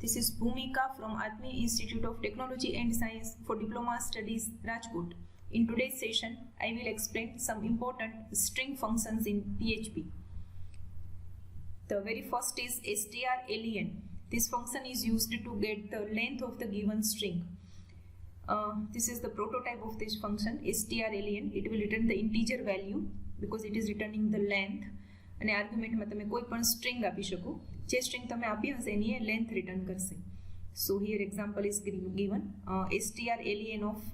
This is Bhumika from Atmi Institute of Technology and Science for Diploma Studies, Rajkot. In today's session, I will explain some important string functions in PHP. The very first is strlen. This function is used to get the length of the given string. This is the prototype of this function, strlen. It will return the integer value because it is returning the length. અને આર્ગ્યુમેન્ટમાં તમે કોઈ પણ string આપી શકો, જે string તમે આપી હશે એની એ લેન્થ રિટર્ન કરશે. સો here example is given strlen of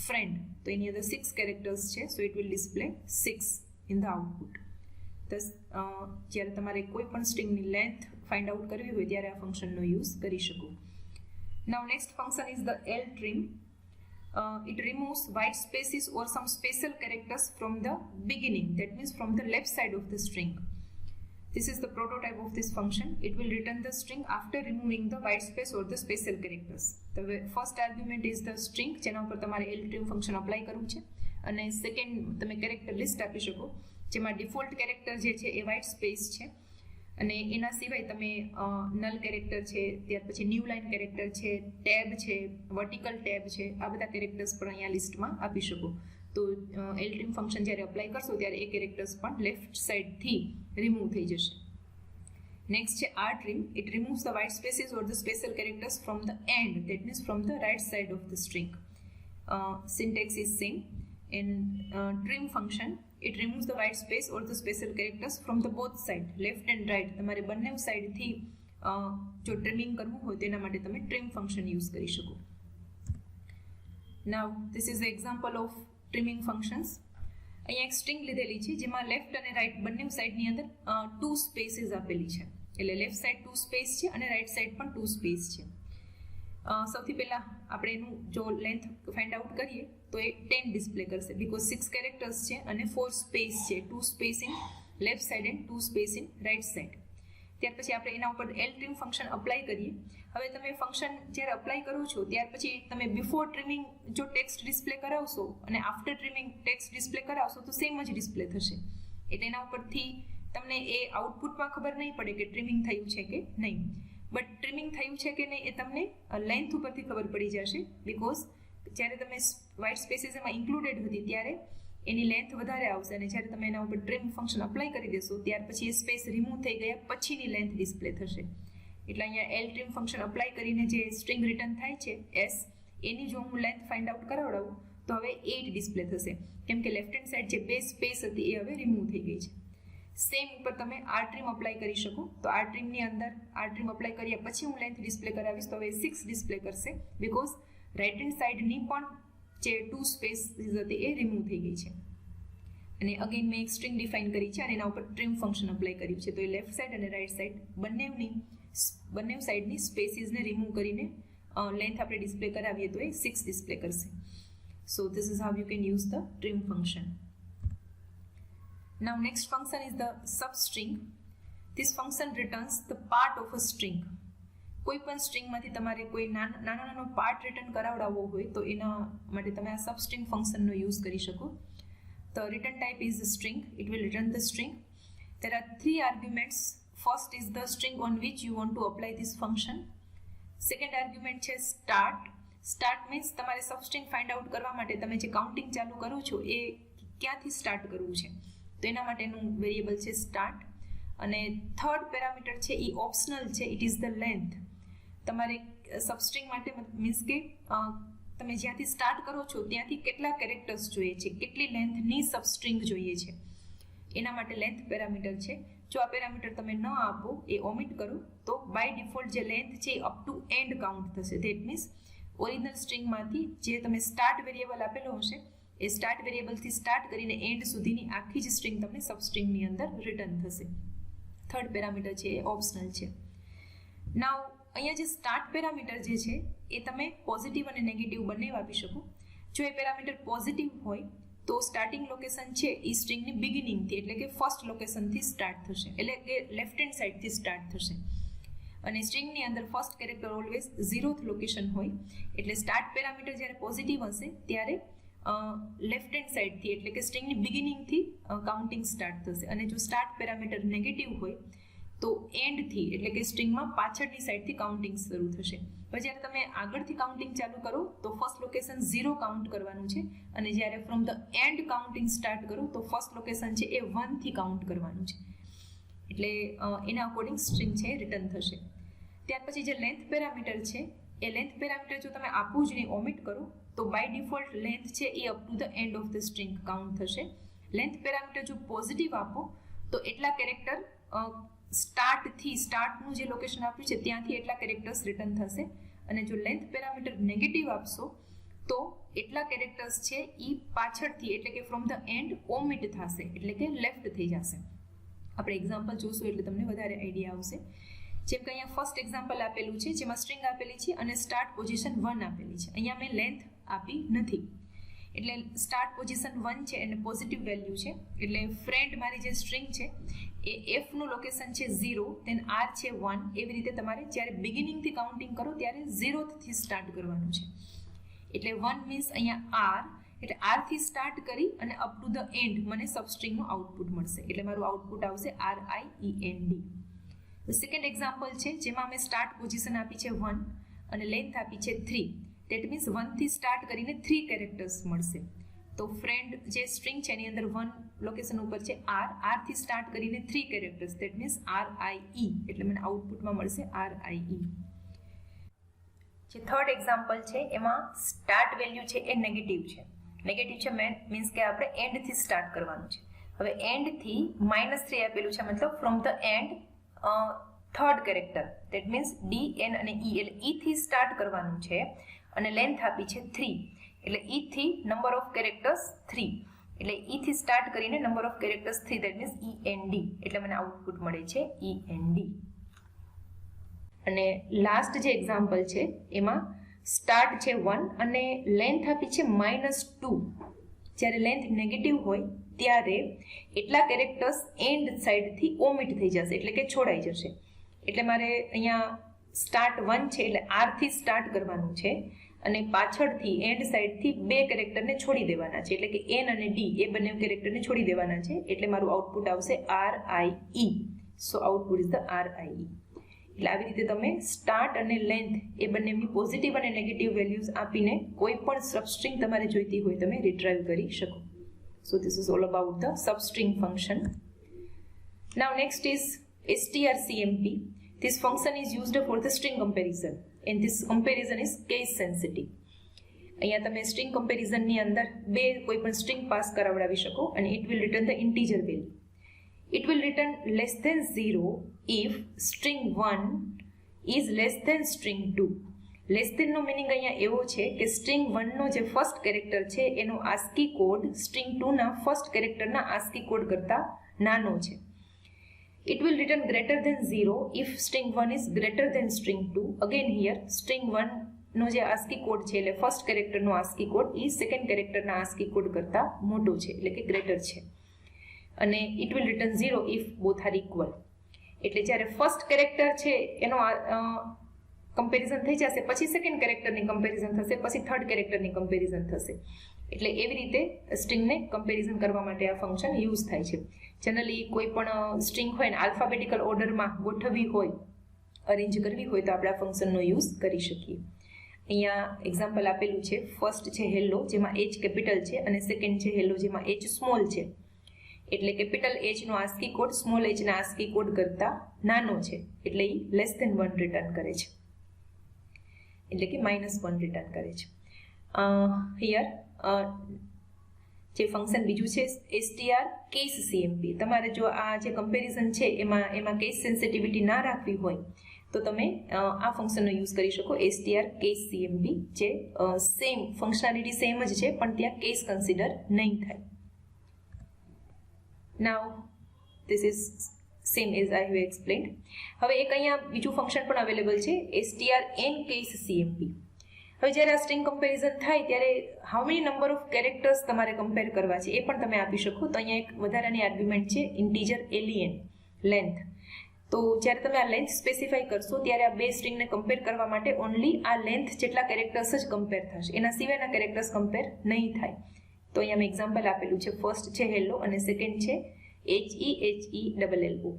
friend, તો એની અંદર 6 કેરેક્ટર્સ છે, so it will display 6 in the output. Thus જ્યારે તમારે કોઈ પણ સ્ટ્રિંગની લેન્થ ફાઇન્ડ આઉટ કરવી હોય ત્યારે આ ફંક્શનનો યુઝ કરી શકો. Now next function is the ltrim. It removes white spaces or some special characters from the beginning, that means from the left side of the string. This is the prototype of this function. It will return the string after removing the white space or the special characters. The first argument is the string, જેના ઉપર તમારે ltrim function apply કરવું છે, અને second તમે character list આપી શકો, જેમાં ડિફોલ્ટ કેરેક્ટર જે છે એ white space છે, અને એના સિવાય તમે નલ કેરેક્ટર છે, ત્યાર પછી ન્યૂ લાઇન કેરેક્ટર છે, ટેબ છે, વર્ટિકલ ટેબ છે, આ બધા કેરેક્ટર્સ પણ અહીંયા લિસ્ટમાં આપી શકો. તો ltrim ફંક્શન જ્યારે અપ્લાય કરશો ત્યારે એ કેરેક્ટર્સ પણ લેફ્ટ સાઇડથી રિમૂવ થઈ જશે. નેક્સ્ટ છે rtrim. It રિમૂવ્સ the white spaces or the special characters from the end, that means from the right side of the string. Syntax is same. In trim function, it removes the white space or the special characters from the both side, left and right. તમારે બંને સાઇડથી જો trimming કરવું હોય તેના માટે તમે trim function use કરી શકો. Now this is the example of trimming functions. અહીંયા એક સ્ટ્રિંગ લીધેલી છે જેમાં લેફ્ટ અને રાઈટ બંને સાઇડની અંદર 2 સ્પેસીસ આપેલી છે, એટલે લેફ્ટ સાઇડ 2 સ્પેસ છે અને રાઈટ સાઇડ પણ 2 સ્પેસ છે. સૌથી પહેલાં આપણે એનું જો લેન્થ ફાઇન્ડ આઉટ કરીએ તો એ 10 ડિસ્પ્લે કરશે, બિકોઝ 6 કેરેક્ટર્સ છે અને 4 સ્પેસ છે, 2 space in left side and 2 space in right side. ત્યાર પછી આપણે એના ઉપર ltrim ફંક્શન અપ્લાય કરીએ. હવે તમે ફંક્શન જ્યારે અપ્લાય કરો છો ત્યાર પછી તમે બિફોર ટ્રિમિંગ જો ટેક્સ્ટ ડિસ્પ્લે કરાવશો અને આફ્ટર ટ્રિમિંગ ટેક્સ્ટ ડિસ્પ્લે કરાવશો તો સેમ જ ડિસ્પ્લે થશે, એટલે એના ઉપરથી તમને એ આઉટપુટમાં ખબર નહીં પડે કે ટ્રિમિંગ થયું છે કે નહીં. બટ ટ્રિમિંગ થયું છે કે નહીં એ તમને લેન્થ ઉપરથી ખબર પડી જશે, બિકોઝ જ્યારે તમે વ્હાઇટ સ્પેસીસ એમાં ઇન્ક્લુડેડ હતી ત્યારે એની લેન્થ વધારે આવશે, અને જ્યારે તમે એના ઉપર ટ્રિમ ફંક્શન અપ્લાય કરી દેશો ત્યાર પછી એ સ્પેસ રિમૂવ થઈ ગયા પછીની લેન્થ ડિસ્પ્લે થશે. એટલે અહીંયા ltrim ફંક્શન અપ્લાય કરીને જે સ્ટ્રિંગ રિટર્ન થાય છે s, એની જો હું લેન્થ ફાઇન્ડ આઉટ કરાવડાવું તો હવે 8 ડિસ્પ્લે થશે, કેમ કે લેફ્ટ હેન્ડ સાઇડ જે 2 સ્પેસ હતી એ હવે રિમૂવ થઈ ગઈ છે. સેમ ઉપર તમે rtrim અપ્લાય કરી શકો, તો rtrimની અંદર rtrim અપ્લાય કર્યા પછી હું લેન્થ ડિસ્પ્લે કરાવીશ તો હવે 6 ડિસ્પ્લે કરશે, બિકોઝ રાઇટ હેન્ડ સાઇડની પણ જે 2 સ્પેસ હતી એ રિમૂવ થઈ ગઈ છે. અને અગેન મેં એક સ્ટ્રિંગ ડિફાઇન કરી છે અને એના ઉપર ટ્રિમ ફંક્શન અપ્લાય કર્યું છે, તો એ લેફ્ટ સાઇડ અને રાઇટ સાઇડ બંને સાઇડની સ્પેસીસને રિમૂવ કરીને લેન્થ આપણે ડિસ્પ્લે કરાવીએ તો એ 6 ડિસ્પ્લે કરશે. So this is how you can use the trim function. Now next function is the substring. This function returns the part of a string. કોઈ પણ સ્ટ્રિંગમાંથી તમારે કોઈ નાનો પાર્ટ રિટર્ન કરાવડાવવો હોય તો એના માટે તમે આ સબસ્ટ્રિંગ ફંક્શનનો યુઝ કરી શકો. The return type is a string. It will return the string. There are 3 arguments. First is the string on which you want to apply this function. Second argument છે start. Start means તમારે substring find out કરવા માટે તમે જે counting ચાલુ કરો છો એ ક્યાંથી સ્ટાર્ટ કરવું છે, તો એના માટેનું વેરિયેબલ છે સ્ટાર્ટ. અને થર્ડ પેરામીટર છે એ ઓપ્શનલ છે, ઇટ ઇઝ ધ લેન્થ. તમારે સબસ્ટ્રિંગ માટે મીન્સ કે તમે જ્યાંથી સ્ટાર્ટ કરો છો ત્યાંથી કેટલા કેરેક્ટર્સ જોઈએ છે, કેટલી લેન્થની સબસ્ટ્રિંગ જોઈએ છે, એના માટે લેન્થ પેરામીટર છે. જો આ પેરામીટર તમે ન આપો, એ ઓમિટ કરો, તો બાય ડિફોલ્ટ જે લેન્થ છે એ અપ ટુ એન્ડ કાઉન્ટ થશે. ધેટ મીન્સ ઓરિજિનલ સ્ટ્રિંગમાંથી જે તમે સ્ટાર્ટ વેરિયેબલ આપેલો હશે એ સ્ટાર્ટ વેરિયેબલથી સ્ટાર્ટ કરીને એન્ડ સુધીની આખી જ સ્ટ્રિંગ તમને સબસ્ટ્રિંગની અંદર રિટર્ન થશે. થર્ડ પેરામીટર છે એ ઓપ્શનલ છે. નાઉ અહીંયા જે સ્ટાર્ટ પેરામીટર જે છે એ તમે પોઝિટિવ અને નેગેટિવ બંને આપી શકો. જો એ પેરામીટર પોઝિટિવ હોય તો સ્ટાર્ટિંગ લોકેશન છે એ સ્ટ્રિંગની બિગિનિંગથી, એટલે કે ફર્સ્ટ લોકેશનથી સ્ટાર્ટ થશે, એટલે કે લેફ્ટ હેન્ડ સાઇડથી સ્ટાર્ટ થશે. અને સ્ટ્રિંગની અંદર first character always 0th location હોય, એટલે સ્ટાર્ટ પેરામીટર જ્યારે પોઝિટિવ હશે ત્યારે લેફ્ટ હેન્ડ સાઇડથી, એટલે કે સ્ટ્રિંગની બિગિનિંગથી કાઉન્ટિંગ સ્ટાર્ટ થશે. અને જો સ્ટાર્ટ પેરામીટર નેગેટિવ હોય તો એન્ડથી એટલે કે સ્ટ્રિંગમાં પાછળની સાઈડથી કાઉન્ટિંગ શરૂ થશે. હવે જ્યારે તમે આગળથી કાઉન્ટિંગ ચાલુ કરો તો ફર્સ્ટ લોકેશન 0 કાઉન્ટ કરવાનું છે, અને જ્યારે from the and counting start કરો તો ફર્સ્ટ લોકેશન છે એ 1 થી કાઉન્ટ કરવાનું છે. એટલે એના અકોર્ડિંગ સ્ટ્રિંગ છે રિટર્ન થશે. ત્યાર પછી જે લેન્થ પેરામીટર છે એ લેન્થ પેરામીટર જો તમે આપવું જ નહીં, ઓમિટ કરો, તો બાય ડિફોલ્ટ લેન્થ છે એ up to the end of the string count થશે. લેન્થ પેરામીટર જો પોઝિટિવ આપો તો એટલા કેરેક્ટર સ્ટાર્ટનું જે લોકેશન આપ્યું છે ત્યાંથી એટલા કેરેક્ટર્સ રિટર્ન થશે. અને જો લેન્થ પેરામીટર નેગેટિવ આપશો તો એટલા કેરેક્ટર્સ છે એ પાછળથી એટલે કે ફ્રોમ ધ એન્ડ ઓમિટ થશે, એટલે કે લેફ્ટ થઈ જશે. આપણે એક્ઝામ્પલ જોશું એટલે તમને વધારે આઈડિયા આવશે. જેમ કે અહીંયા ફર્સ્ટ એક્ઝામ્પલ આપેલું છે જેમાં સ્ટ્રિંગ આપેલી છે અને સ્ટાર્ટ પોઝિશન 1 આપેલી છે. અહીંયા મેં લેન્થ આપી નથી, એટલે સ્ટાર્ટ પોઝિશન 1 છે અને પોઝિટિવ વેલ્યુ છે, એટલે ફ્રેન્ડ મારી જે સ્ટ્રિંગ છે એ એફનું લોકેશન છે 0, દેન આર છે 1. એવી રીતે તમારે જ્યારે બિગિનિંગથી કાઉન્ટિંગ કરો ત્યારે 0થી સ્ટાર્ટ કરવાનું છે. એટલે 1 મીન્સ અહીંયા આર, એટલે આરથી સ્ટાર્ટ કરી અને અપ ટુ ધ એન્ડ મને સબસ્ટ્રિંગનું આઉટપુટ મળશે. એટલે મારું આઉટપુટ આવશે RIEND. સેકન્ડ એક્ઝામ્પલ છે જેમાં અમે સ્ટાર્ટ પોઝિશન આપી છે 1 અને લેન્થ આપી છે 3. દેટ મીન્સ 1 થી સ્ટાર્ટ કરીને 3 કેરેક્ટર્સ મળશે. તો ફ્રેન્ડ જે સ્ટ્રિંગ છે એની અંદર 1 લોકેશન ઉપર છે આર થી સ્ટાર્ટ કરીને 3 કેરેક્ટર્સ, દેટ મીન્સ RIE, એટલે મને આઉટપુટમાં મળશે RIE. જે થર્ડ એક્ઝામ્પલ છે એમાં સ્ટાર્ટ વેલ્યુ છે એ નેગેટિવ છે. નેગેટિવ છે મીન્સ કે આપણે એન્ડથી સ્ટાર્ટ કરવાનું છે. હવે એન્ડથી -3 આપેલું છે, મતલબ from the and third character, that means D, N અને E, એટલે E થી સ્ટાર્ટ કરવાનું છે અને લેન્થ આપી છે 3, એટલે E થી નંબર ઓફ કેરેક્ટર્સ 3, એટલે E થી સ્ટાર્ટ કરીને number of characters 3, that means END, એટલે મને આઉટપુટ મળે છે END. અને લાસ્ટ જે એક્ઝામ્પલ છે એમાં સ્ટાર્ટ છે 1 અને લેન્થ આપી છે -2. જ્યારે લેન્થ નેગેટિવ હોય ત્યારે એટલા કેરેક્ટર્સ એન્ડ સાઈડથી ઓમિટ થઈ જશે, એટલે કે છોડાઈ જશે. એટલે મારે અહીંયા સ્ટાર્ટ 1 છે એટલે આરથી સ્ટાર્ટ કરવાનું છે અને પાછળથી એન્ડ સાઈડથી 2 કેરેક્ટરને છોડી દેવાના છે, એટલે કે N અને D એ બંને કેરેક્ટરને છોડી દેવાના છે. એટલે મારું આઉટપુટ આવશે RIE. So output is the RIE. એટલે આવી રીતે તમે સ્ટાર્ટ અને લેન્થ એ બંનેની પોઝિટિવ અને નેગેટિવ વેલ્યુઝ આપીને કોઈ પણ સબસ્ટ્રિંગ તમારે જોઈતી હોય તમે રિટ્રાઈવ કરી શકો. So this is all about the substring function. Now next is strcmp. This function is used for the string comparison and this comparison is case sensitive. અહીંયા તમે string comparison ની અંદર બે કોઈ પણ string પાસ કરાવડાવી શકો અને it will return the integer value. It will return less than 0 if string 1 is less than string 2. Less ધેનનો મિનિંગ અહીંયા એવો છે કે સ્ટ્રિંગ 1નો જે ફર્સ્ટ કેરેક્ટર છે એનો આસ્કી કોડ સ્ટ્રિંગ 2ના ફર્સ્ટ કેરેક્ટરના આસ્કી કોડ કરતાં નાનો છે. It will return greater than 0 if string 1 is greater than string 2. Again here string 1નો જે આસ્કી કોડ છે એટલે ફર્સ્ટ કેરેક્ટરનો આસ્કી કોડ એ સેકન્ડ કેરેક્ટરના આસ્કી કોડ કરતાં મોટો છે, એટલે કે ગ્રેટર છે. અને it will return 0 if both are equal. એટલે જ્યારે ફર્સ્ટ કેરેક્ટર છે એનો કમ્પેરિઝન થઈ જશે, પછી સેકન્ડ કેરેક્ટરની કમ્પેરિઝન થશે, પછી થર્ડ કેરેક્ટરની કમ્પેરિઝન થશે. એટલે એવી રીતે સ્ટ્રિંગને કમ્પેરિઝન કરવા માટે આ ફંક્શન યુઝ થાય છે. જનરલી કોઈ પણ સ્ટ્રિંગ હોય ને આલ્ફાબેટિકલ ઓર્ડરમાં ગોઠવવી હોય, અરેન્જ કરવી હોય તો આપણે આ ફંક્શનનો યુઝ કરી શકીએ. અહીંયા એક્ઝામ્પલ આપેલું છે. ફર્સ્ટ છે હેલો જેમાં H કેપિટલ છે અને સેકન્ડ છે હેલો જેમાં H સ્મોલ છે. એટલે કેપિટલ Hનો આસ્કી કોડ સ્મોલ Hના આસ્કી કોડ કરતાં નાનો છે, એટલે એ લેસ ધેન 1 રિટર્ન કરે છે, એટલે કે -1 રિટર્ન કરે છે. હિયર જે ફંક્શન બીજું છે str case cmp. તમારે જો આ જે કમ્પેરિઝન છે એમાં કેસ સેન્સિટિવિટી ના રાખવી હોય તો તમે આ ફંક્શનનો યુઝ કરી શકો str case cmp, જે સેમ ફંક્શનાલિટી સેમ જ છે પણ ત્યાં કેસ કન્સિડર નહીં થાય. Now this is same as I have explained. હવે એક અહીંયા બીજું ફંક્શન પણ અવેલેબલ છે strncasecmp. હવે જ્યારે આ સ્ટ્રિંગ કમ્પેરિઝન થાય ત્યારે how many number of characters તમારે કમ્પેર કરવા છે એ પણ તમે આપી શકો. તો અહીંયા એક વધારાની આર્ગ્યુમેન્ટ છે ઇન્ટીજર len, લેન્થ. તો જ્યારે તમે આ લેન્થ સ્પેસિફાઈ કરશો ત્યારે આ બે સ્ટ્રિંગને કમ્પેર કરવા માટે ઓનલી આ લેન્થ જેટલા કેરેક્ટર્સ જ કમ્પેર થશે, એના સિવાયના કેરેક્ટર્સ કમ્પેર નહીં થાય. તો અહીંયા મેં એક્ઝામ્પલ આપેલું છે. ફર્સ્ટ છે હેલો અને સેકન્ડ છે HELLO.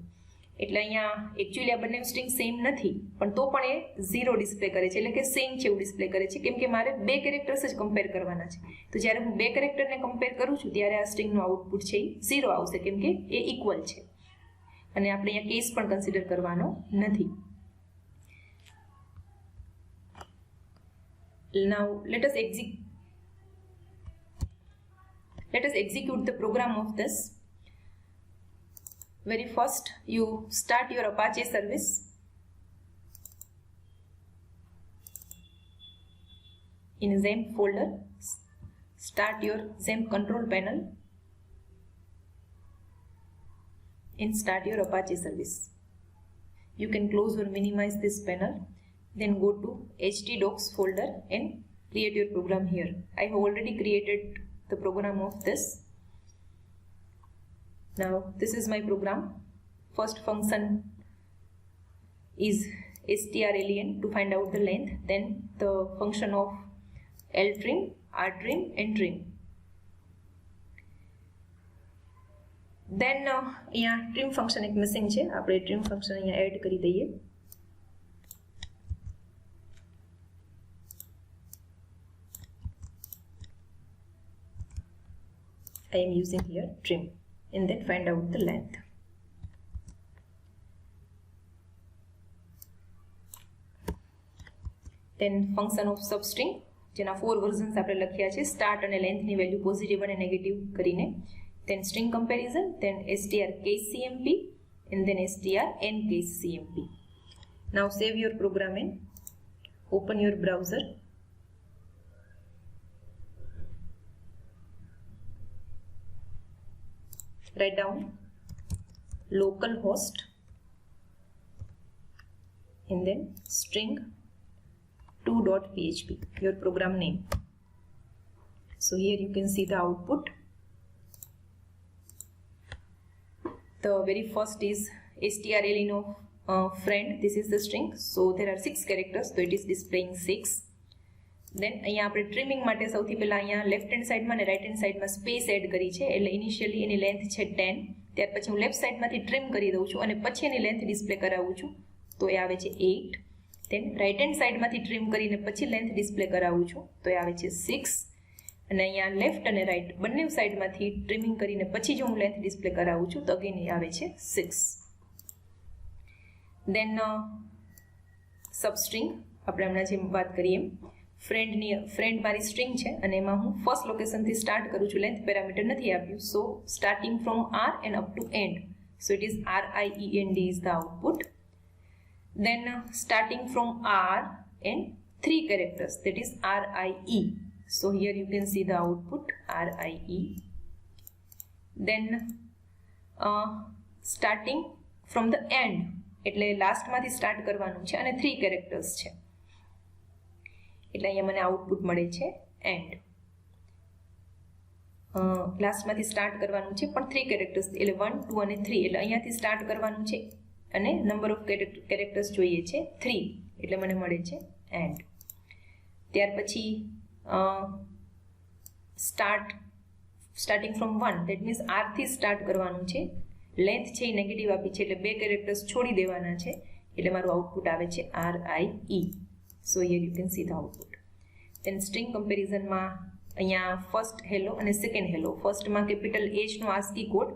એટલે અહીંયા એકચ્યુઅલી આ બંને સ્ટ્રિંગ સેમ નથી, પણ તો પણ એ 0 ડિસ્પ્લે કરે છે, એટલે કે સેમ છે એવું ડિસ્પ્લે કરે છે, કેમ કે મારે બે કેરેક્ટર્સ જ કમ્પેર કરવાના છે. તો જ્યારે હું બે કેરેક્ટરને કમ્પેર કરું છું ત્યારે આ સ્ટ્રિંગનું આઉટપુટ છે એ 0 આવશે, કેમ કે એ ઇક્વલ છે અને આપણે અહીંયા કેસ પણ કન્સિડર કરવાનો નથી. Now let us execute the program of this. Very first you start your Apache service. In XAMPP folder, start your XAMPP control panel and start your Apache service. You can close or minimize this panel. Then go to htdocs folder and create your program here. I have already created the program of this. Now this is my program. First function is strlen to find out the length, then the function of ltrim, rtrim and trim. Then અહીંયા trim function એક missing છે, આપણે trim function અહીંયા add કરી દઈએ. I am using here trim and then find out the length. Then function of substring, જેના 4 versions આપણે લખ્યા છે, start અને length ની વેલ્યુ પોઝિટિવ અને નેગેટિવ કરીને. Then string comparison, then str case cmp and then str n case cmp. Now save your program and open your browser. Write down localhost and then string 2.php, your program name. So here you can see the output. The very first is strlen of friend. This is the string. So there are 6 characters, so it is displaying 6. Then અહીંયા આપણે trimming માટે સૌથી પહેલા અહીંયા left hand સાઈડમાં અને right hand સાઈડમાં space add કરી છે, એટલે ઇનિશિયલી એની લેન્થ છે 10. ત્યાર પછી હું લેફ્ટ સાઈડમાંથી ટ્રીમ કરી દઉં છું અને પછી એની લેન્થ ડિસ્પ્લે કરાવું છું, તો એ આવે છે 8. દેન રાઈટ હેન્ડ સાઈડમાંથી ટ્રીમ કરીને પછી લેન્થ ડિસ્પ્લે કરાવું છું, તો એ આવે છે 6. અને અહીંયા લેફ્ટ અને રાઈટ બંને સાઈડમાંથી ટ્રીમિંગ કરીને પછી જો હું લેન્થ ડિસ્પ્લે કરાવું છું તો અગેન એ આવે છે 6. દેન સબસ્ટ્રિંગ આપણે હમણાં જેમ વાત કરીએ એમ ફ્રેન્ડ મારી સ્ટ્રિંગ છે અને એમાં હું ફર્સ્ટ લોકેશનથી સ્ટાર્ટ કરું છું, લેન્થ પેરામીટર નથી આપ્યું, so starting from r and up to end, so it is RIEND is the output. Then starting from r and 3 characters, that is RIE, so here you can see the output RIE. Then starting from the end, એટલે લાસ્ટમાંથી start કરવાનું છે અને 3 characters છે, એટલે અહીંયા મને output મળે છે એન્ડ. લાસ્ટમાંથી સ્ટાર્ટ કરવાનું છે પણ 3 કેરેક્ટર્સ, એટલે 1, 2 અને 3, એટલે અહીંયાથી સ્ટાર્ટ કરવાનું છે અને નંબર ઓફ કેરેક્ટર્સ જોઈએ છે 3, એટલે મને મળે છે એન્ડ. ત્યાર પછી સ્ટાર્ટિંગ ફ્રોમ 1, દેટ મીન્સ આરથી સ્ટાર્ટ કરવાનું છે, લેન્થ છે એ નેગેટિવ આપી છે એટલે 2 કેરેક્ટર્સ છોડી દેવાના છે, એટલે મારું આઉટપુટ આવે છે RIE. So here you can see the output. Then string comparison માં અહીંયા first hello અને second hello. first માં capital H નો ASCII કોડ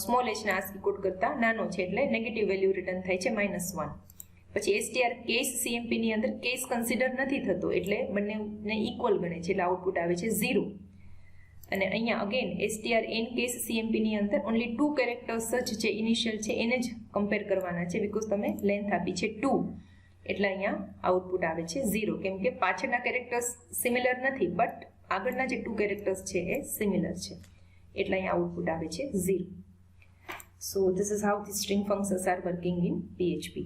small h ના ASCII કોડ કરતા નાનો છે એટલે નેગેટિવ વેલ્યુ રિટર્ન થાય છે -1. પછી str case cmp ની અંદર કેસ કન્સિડર નથી થતો એટલે બંનેને ઇક્વલ ગણે છે એટલે આઉટપુટ આવે છે 0. અને અહીંયા again str n case cmp ની અંદર ઓન્લી 2 કેરેક્ટર્સ જ છે ઇનિશિયલ છે એને જ કમ્પેર કરવાના છે, બીકોઝ તમે લેન્થ આપી છે 2, એટલે અહીંયા આઉટપુટ આવે છે 0, કેમ કે પાછળના કેરેક્ટર્સ સિમિલર નથી બટ આગળના જે 2 કેરેક્ટર્સ છે એ સિમિલર છે, એટલે અહીંયા આઉટપુટ આવે છે 0. So this is how the string functions are working in PHP.